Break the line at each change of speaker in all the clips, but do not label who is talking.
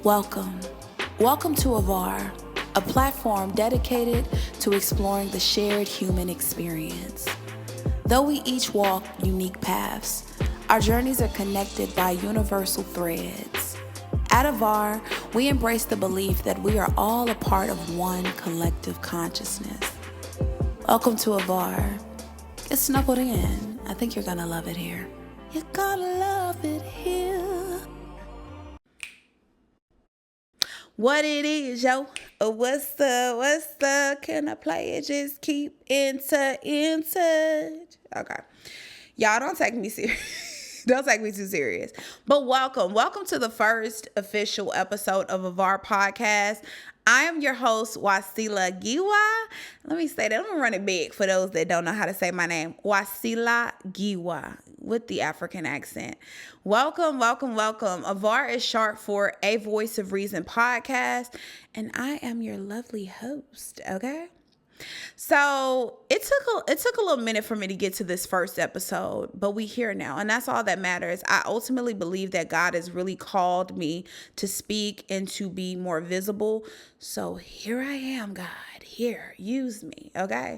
Welcome. Welcome to AVOR, a platform dedicated to exploring the shared human experience. Though we each walk unique paths, our journeys are connected by universal threads. At AVOR, we embrace the belief that we are all a part of one collective consciousness. Welcome to AVOR. It's snuggled in. I think you're gonna love it here. You're gonna love it here. What it is, yo? What's the? Can I play it? Just keep in touch. Okay. Y'all don't take me serious. Don't take me too serious. But welcome to the first official episode of AVOR podcast. I am your host, Wasila Giwa. Let me say that. I'm going to run it big for those that don't know how to say my name. Wasila Giwa with the African accent. Welcome. AVOR is short for A Voice of Reason podcast, and I am your lovely host, okay? So it took a little minute for me to get to this first episode, but we here now, and that's all that matters. I ultimately believe that God has really called me to speak and to be more visible. So here I am, God. Here, use me, okay?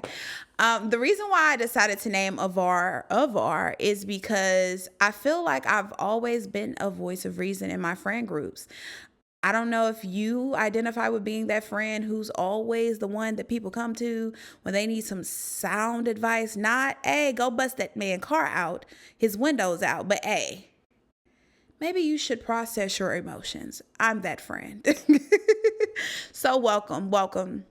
The reason why I decided to name AVOR is because I feel like I've always been a voice of reason in my friend groups. I don't know if you identify with being that friend who's always the one that people come to when they need some sound advice. Not, hey, go bust that man car out, his windows out. But, hey, maybe you should process your emotions. I'm that friend. So welcome.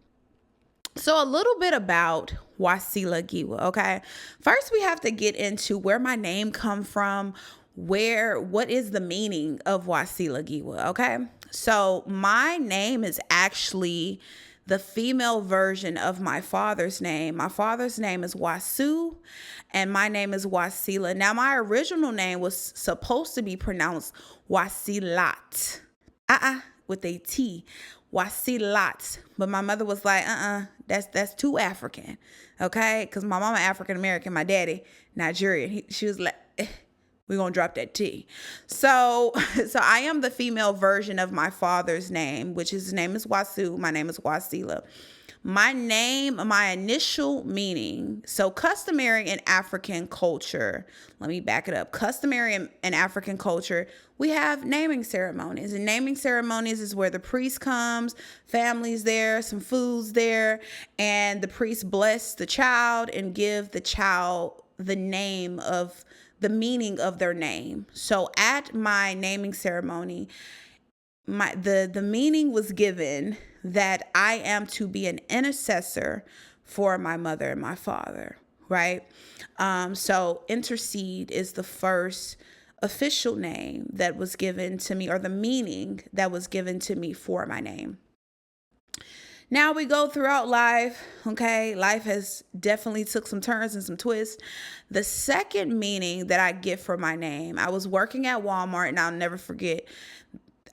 So a little bit about Wasila Giwa, okay? First, we have to get into where my name come from, what is the meaning of Wasila Giwa, okay? So my name is actually the female version of my father's name. My father's name is Wasu, and my name is Wasila. Now, my original name was supposed to be pronounced Wasilat, with a T, Wasilat. But my mother was like, that's too African, okay? Because my mama African-American, my daddy Nigerian. She was like, we're going to drop that T. So I am the female version of my father's name, which his name is Wasu. My name is Wasila. My initial meaning, so customary in African culture, let me back it up. Customary in African culture, we have naming ceremonies. And naming ceremonies is where the priest comes, family's there, some food's there, and the priest bless the child and give the child the meaning of their name. So at my naming ceremony, the meaning was given that I am to be an intercessor for my mother and my father, right? So intercede is the first official name that was given to me, or the meaning that was given to me for my name. Now we go throughout life, okay? Life has definitely took some turns and some twists. The second meaning that I get for my name, I was working at Walmart, and I'll never forget,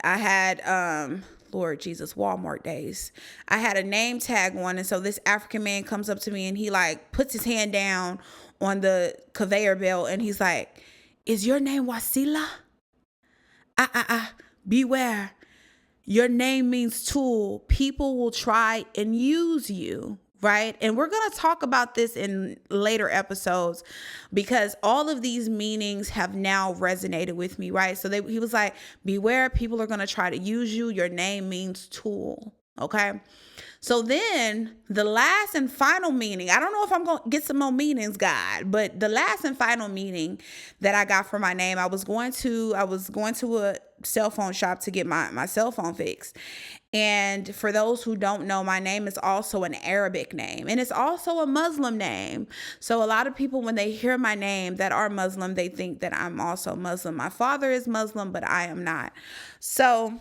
I had, Lord Jesus, Walmart days. I had a name tag on, and so this African man comes up to me, and he like puts his hand down on the conveyor belt, and he's like, "Is your name Wasila? Beware. Your name means tool. People will try and use you," right? And we're going to talk about this in later episodes because all of these meanings have now resonated with me, right? So he was like, beware, people are going to try to use you. Your name means tool, okay? So then the last and final meaning, I don't know if I'm going to get some more meanings, God, but the last and final meaning that I got for my name, I was going to a cell phone shop to get my cell phone fixed. And for those who don't know, my name is also an Arabic name, and it's also a Muslim name. So a lot of people, when they hear my name that are Muslim, they think that I'm also Muslim. My father is Muslim, but I am not. So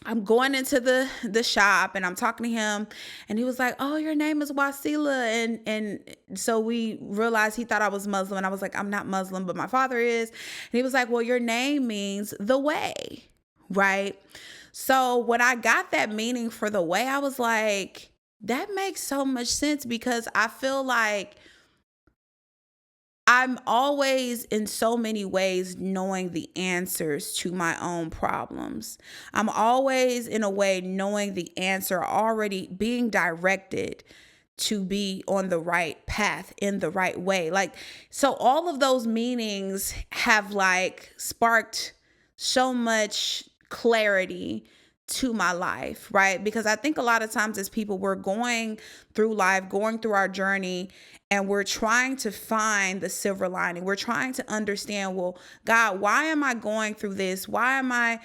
I'm going into the shop, and I'm talking to him, and he was like, "Oh, your name is Wasila." And so we realized he thought I was Muslim, and I was like, "I'm not Muslim, but my father is." And he was like, "Well, your name means the way," right? So when I got that meaning for the way, I was like, that makes so much sense, because I feel like I'm always in so many ways knowing the answers to my own problems. I'm always in a way knowing the answer, already being directed to be on the right path in the right way. Like, so all of those meanings have like sparked so much clarity to my life, right? Because I think a lot of times as people, we're going through life, going through our journey, and we're trying to find the silver lining. We're trying to understand, well, God, why am I going through this? Why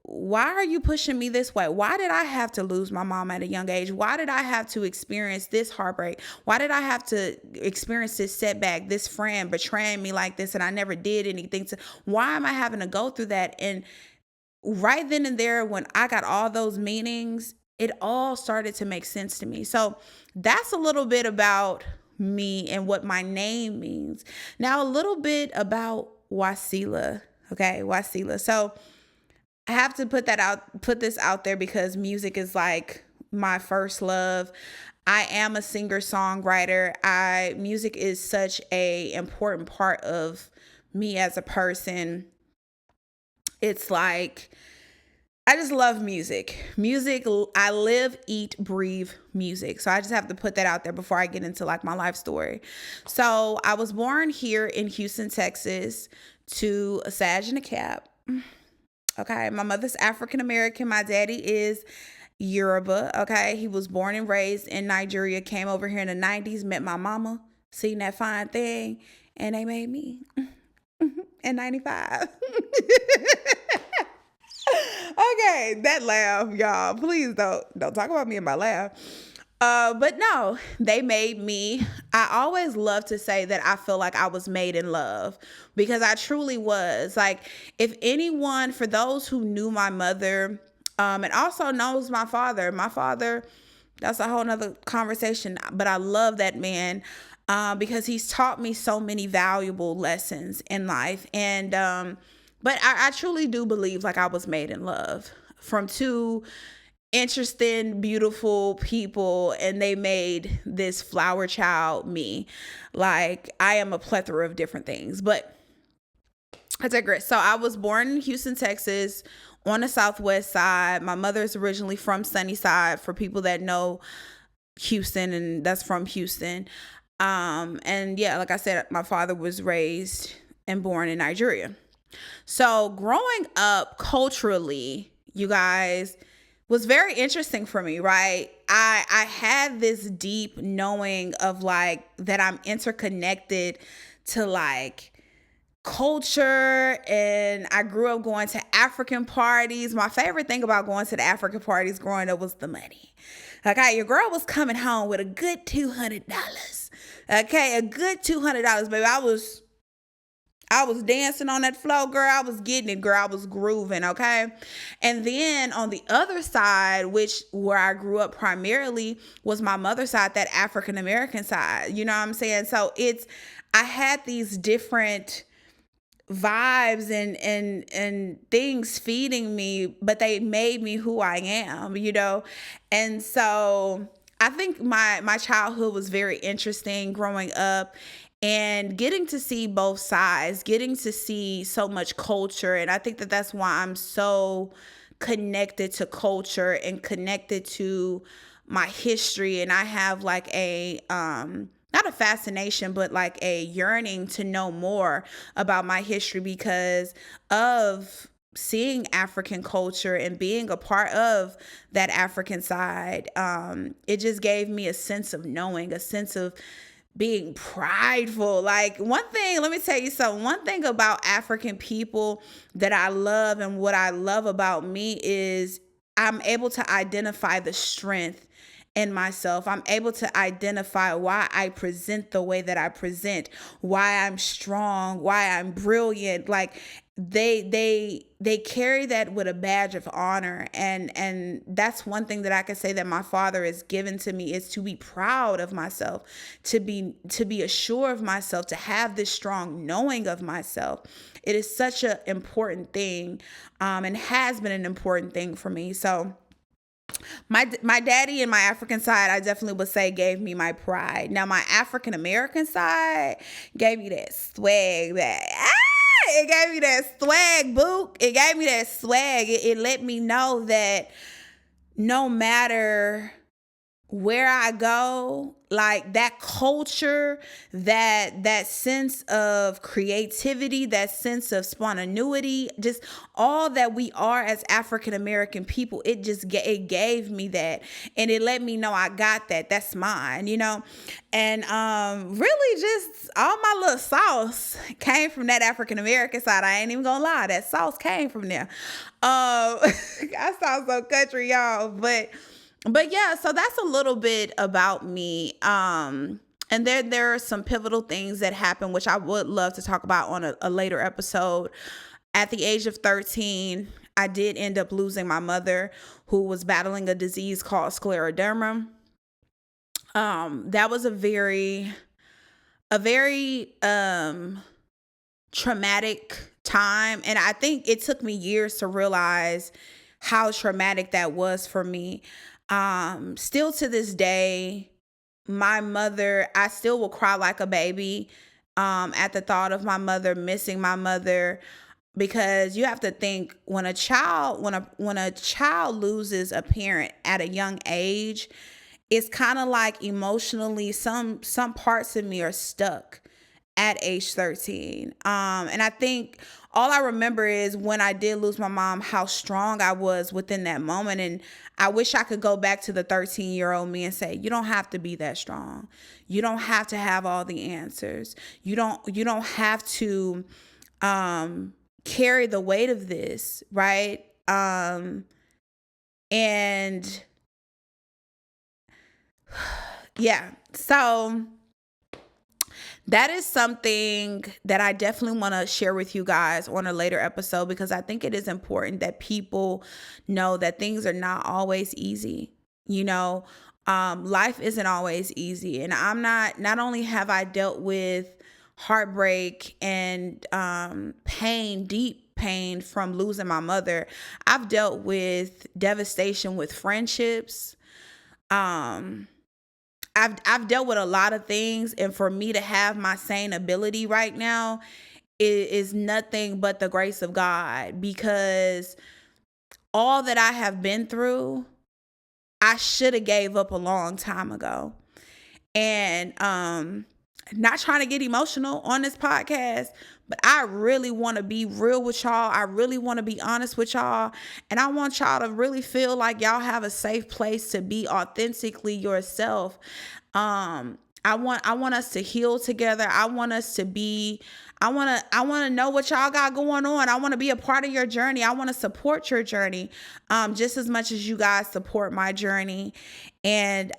are you pushing me this way? Why did I have to lose my mom at a young age? Why did I have to experience this heartbreak? Why did I have to experience this setback, this friend betraying me like this, and I never did anything to, why am I having to go through that? And right then and there, when I got all those meanings, it all started to make sense to me. So that's a little bit about me and what my name means. Now, a little bit about Wasila. Okay, Wasila. So I have to put this out there because music is like my first love. I am a singer-songwriter. Music is such a important part of me as a person. It's like, I just love music. Music, I live, eat, breathe music. So I just have to put that out there before I get into like my life story. So I was born here in Houston, Texas, to a Sag and a Cap. Okay, my mother's African American. My daddy is Yoruba. Okay, he was born and raised in Nigeria, came over here in the 90s, met my mama, seen that fine thing, and they made me in 95. Okay, that laugh, y'all. Please don't talk about me in my laugh. But no, they made me. I always love to say that I feel like I was made in love because I truly was. Like, if anyone, for those who knew my mother, and also knows my father, that's a whole nother conversation, but I love that man, because he's taught me so many valuable lessons in life. And, but I truly do believe like I was made in love from two interesting, beautiful people, and they made this flower child me. Like, I am a plethora of different things, but I digress. So I was born in Houston, Texas, on the southwest side. My mother is originally from Sunnyside, for people that know Houston, and that's from Houston. And yeah, like I said, my father was raised and born in Nigeria. So growing up culturally, you guys, was very interesting for me, right? I had this deep knowing of like that I'm interconnected to like culture, and I grew up going to African parties. My favorite thing about going to the African parties growing up was the money. Okay, your girl was coming home with a good $200. Okay, a good $200, baby. I was dancing on that floor, girl. I was getting it, girl. I was grooving, okay? And then on the other side, where I grew up primarily, was my mother's side, that African American side. You know what I'm saying? So I had these different vibes and things feeding me, but they made me who I am, you know? And so I think my childhood was very interesting growing up, and getting to see both sides, getting to see so much culture. And I think that that's why I'm so connected to culture and connected to my history. And I have like not a fascination, but like a yearning to know more about my history because of seeing African culture and being a part of that African side. It just gave me a sense of knowing, a sense of being prideful. Like, one thing, let me tell you something. One thing about African people that I love, and what I love about me, is I'm able to identify the strength in myself. I'm able to identify why I present the way that I present, why I'm strong, why I'm brilliant. Like, they carry that with a badge of honor, and that's one thing that I can say that my father has given to me, is to be proud of myself, to be assured of myself, to have this strong knowing of myself. It is such an important thing, and has been an important thing for me. So My daddy and my African side, I definitely would say, gave me my pride. Now my African American side gave me that swag, it gave me that swag, book. It gave me that swag. It let me know that no matter where I go, like that culture, that sense of creativity, that sense of spontaneity, just all that we are as African American people, it gave me that, and it let me know I got that. That's mine, and really just all my little sauce came from that African American side. I ain't even gonna lie, that sauce came from there. I sound so country, y'all, but yeah, so that's a little bit about me. And there are some pivotal things that happen, which I would love to talk about on a later episode. At the age of 13, I did end up losing my mother, who was battling a disease called scleroderma. That was a very traumatic time. And I think it took me years to realize how traumatic that was for me. Still to this day, my mother, I still will cry like a baby at the thought of my mother, missing my mother, because you have to think, when a child loses a parent at a young age, it's kind of like emotionally some parts of me are stuck at age 13. And I think all I remember is when I did lose my mom, how strong I was within that moment. And I wish I could go back to the 13-year-old me and say, you don't have to be that strong. You don't have to have all the answers. You don't have to carry the weight of this, right? And yeah, so that is something that I definitely want to share with you guys on a later episode, because I think it is important that people know that things are not always easy. Life isn't always easy. And not only have I dealt with heartbreak and pain, deep pain from losing my mother, I've dealt with devastation with friendships. I've dealt with a lot of things, and for me to have my sane ability right now is nothing but the grace of God, because all that I have been through, I should have gave up a long time ago. And not trying to get emotional on this podcast, but I really want to be real with y'all. I really want to be honest with y'all. And I want y'all to really feel like y'all have a safe place to be authentically yourself. I want us to heal together. I want to know what y'all got going on. I want to be a part of your journey. I want to support your journey just as much as you guys support my journey. And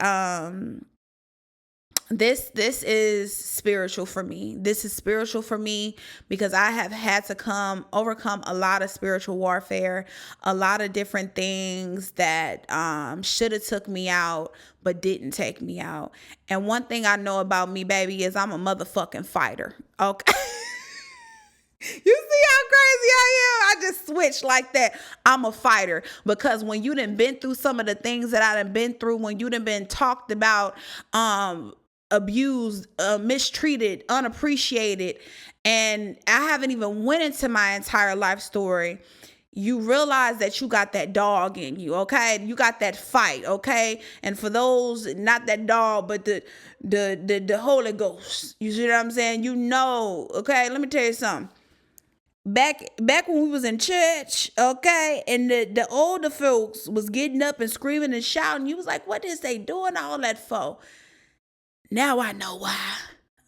this is spiritual for me. This is spiritual for me because I have had to overcome a lot of spiritual warfare, a lot of different things that should have took me out, but didn't take me out. And one thing I know about me, baby, is I'm a motherfucking fighter. Okay. You see how crazy I am? I just switched like that. I'm a fighter, because when you done been through some of the things that I done been through, when you done been talked about, abused, mistreated, unappreciated, and I haven't even went into my entire life story, you realize that you got that dog in you, okay? You got that fight, okay? And for those, not that dog, but the Holy Ghost, you see what I'm saying? Okay? Let me tell you something. Back when we was in church, okay, and the older folks was getting up and screaming and shouting, you was like, what is they doing all that for? Now I know why.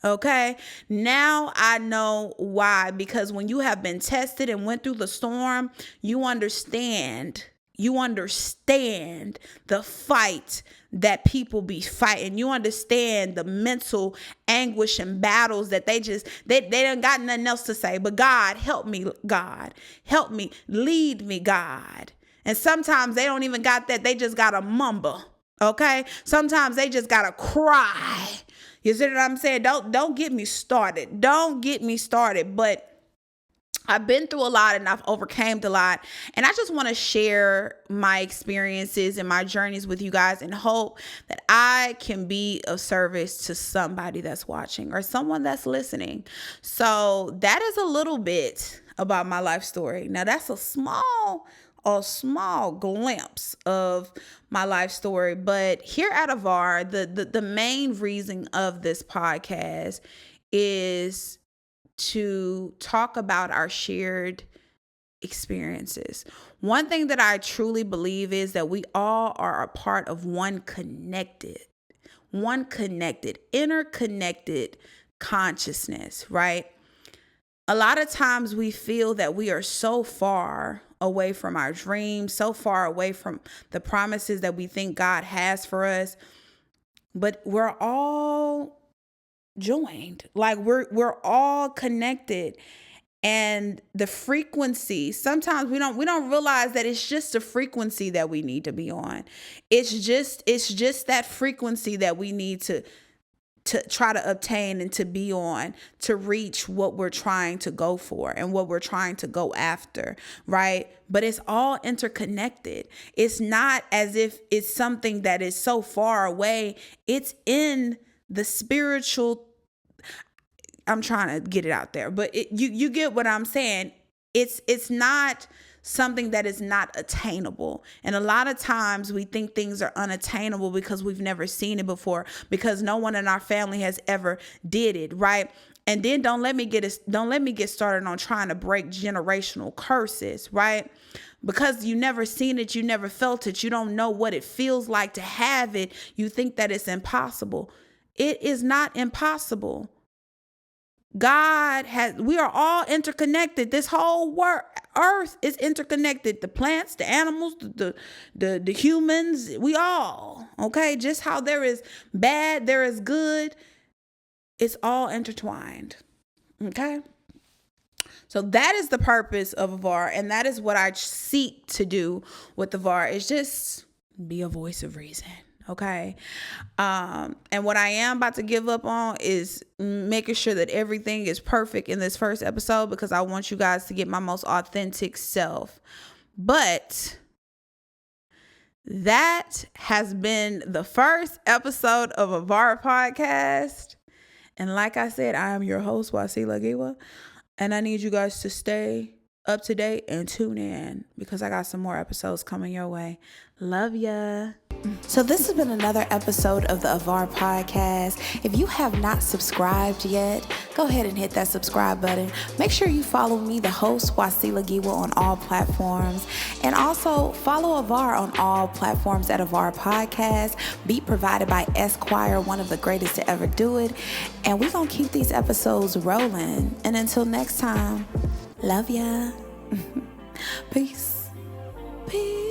Okay. Now I know why, because when you have been tested and went through the storm, you understand the fight that people be fighting. You understand the mental anguish and battles that they done got nothing else to say. But God, help me, God, help me, lead me, God. And sometimes they don't even got that. They just got to mumble. Okay. Sometimes they just got to cry. You see what I'm saying? Don't get me started. Don't get me started. But I've been through a lot and I've overcame a lot. And I just want to share my experiences and my journeys with you guys and hope that I can be of service to somebody that's watching or someone that's listening. So that is a little bit about my life story. Now that's a small glimpse of my life story. But here at AVOR, the main reason of this podcast is to talk about our shared experiences. One thing that I truly believe is that we all are a part of one connected, interconnected consciousness, right? A lot of times we feel that we are so far away from our dreams, so far away from the promises that we think God has for us, but we're all joined. Like we're all connected. And the frequency, sometimes we don't realize that it's just a frequency that we need to be on. It's just that frequency that we need to try to obtain and to be on to reach what we're trying to go for and what we're trying to go after, right? But it's all interconnected. It's not as if it's something that is so far away. It's in the spiritual, I'm trying to get it out there, but you get what I'm saying. It's not something that is not attainable. And a lot of times we think things are unattainable because we've never seen it before, because no one in our family has ever did it, right? And then don't let me get started on trying to break generational curses, right? Because you never seen it, you never felt it, you don't know what it feels like to have it. You think that it's impossible. It is not impossible. We are all interconnected. This whole earth is interconnected. The plants, the animals, the humans, we all, okay? Just how there is bad, there is good. It's all intertwined, okay? So that is the purpose of AVOR, and that is what I seek to do with AVOR, is just be a voice of reason. Okay. And what I am about to give up on is making sure that everything is perfect in this first episode, because I want you guys to get my most authentic self. But that has been the first episode of AVOR podcast. And like I said, I am your host, Wasila Giwa. And I need you guys to stay up to date and tune in, because I got some more episodes coming your way. Love ya. So this has been another episode of the AVOR podcast. If you have not subscribed yet, go ahead and hit that subscribe button. Make sure you follow me, the host, Wasila Giwa, on all platforms. And also follow AVOR on all platforms at AVOR Podcast. Beat provided by Esquire, one of the greatest to ever do it. And we're going to keep these episodes rolling. And until next time, love ya. Peace. Peace.